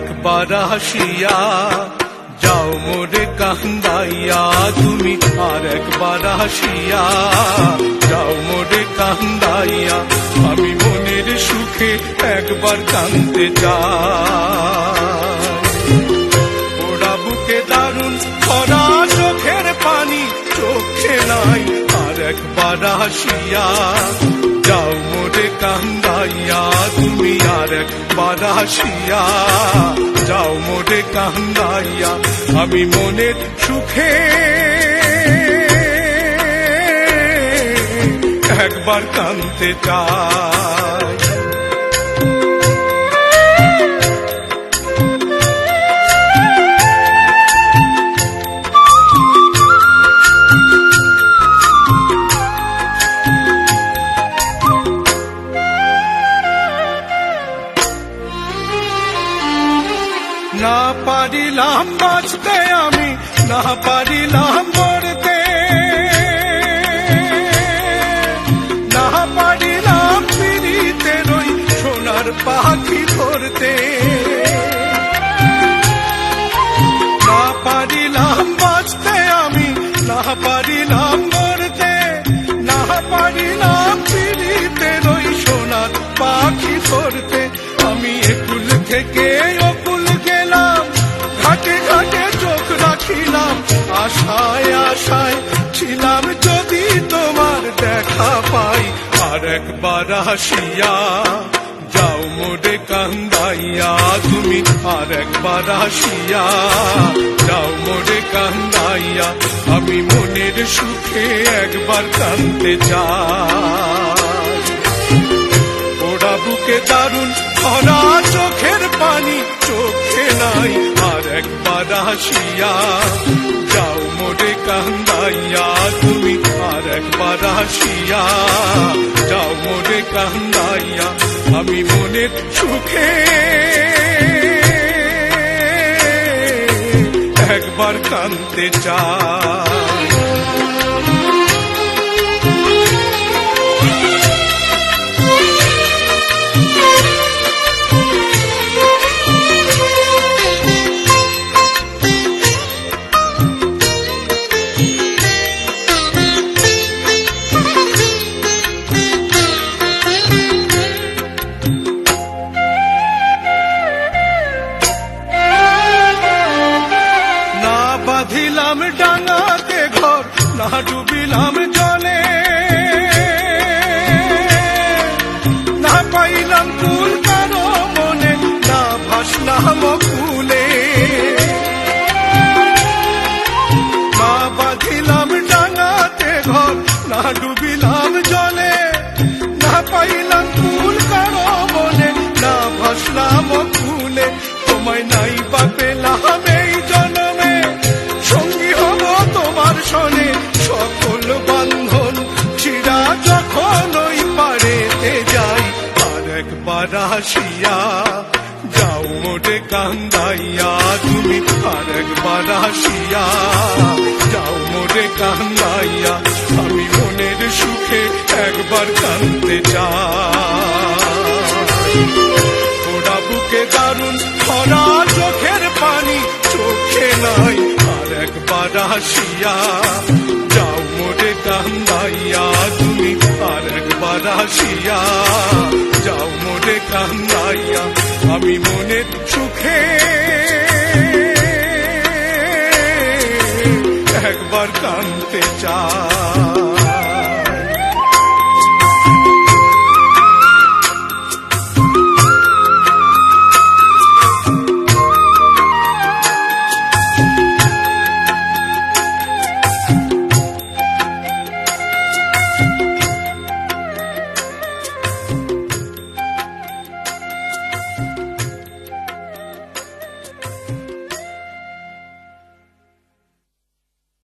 একবার আসিয়া যাও মোরে কান্দাইয়া, তুমি আর একবার আসিয়া যাও মোরে কান্দাইয়া, আমি মনের সুখে একবার কাঁদতে চাই। ওরা বুকে দারুণ খরা চোখের পানি চোখে নাই, আর একবার আসিয়া যাও মোরে কান্দাইয়া, তুমি আর একবার আসিয়া যাও মোরে কান্দাইয়া, আমি মনের সুখে একবার কাঁদতে চাই। না পারিলাম বাঁচতে আমি, না পারিলাম মরতে, না পারিলাম ফিরিতে রই সোনার পাখি ধরতে, না পারিলাম বাঁচতে আমি, না পারিলাম মরতে, না পারিলাম ফিরিতে রই সোনার পাখি ধরতে। আমি একুল থেকে অকুল গেলাম, ঘাটে ঘাটে চোখ রাখিলাম, আশায় আশায় ছিলাম যদি তোমার দেখা পাই, আর একবার আসিয়া যাও মোরে কান্দাইয়া, তুমি আর একবার আসিয়া যাও মোরে কান্দাইয়া, আমি মনের সুখে একবার কাঁদতে চাই। ওরা বুকে দারুণ খরা চোখের পানি চোখে নাই, আর একবার আসিয়া যাও মোরে কান্দাইয়া, তুমি আর একবার আসিয়া যাও মোরে কান্দাইয়া, আমি মনের সুখে একবার কাঁদতে চাই। বাঁধিলাম ডাঙাতে ঘর, না ডুবিলাম জলে, না পাইলাম কুল কারো মনে, না ভাসলাম কুলে, না বাঁধিলাম ডাঙাতে ঘর, না ডুবিলাম জলে, না পাইলাম কুল কারো মনে, না ভাসলাম কুলে। তোমায় নাই বা পেলাম এই জন্মে, সঙ্গী হব তোমার সনে, সকল বান্ধন ছিড়া যখন ওই পারেতে যাই, আর একবার আসিয়া যাও মোরে কান্দাইয়া, তুমি আর একবার আসিয়া যাও মোরে কান্দাইয়া, আমি মনের সুখে একবার কাঁদতে চাই। ওরা বুকে দারুণ খরা চোখের পানি চোখে নাই, আর একবার আসিয়া যাও মোরে কান্দাইয়া, তুমি আর একবার আসিয়া যাও মোরে কান্দাইয়া, আমি মনের সুখে একবার কাঁদতে চাই।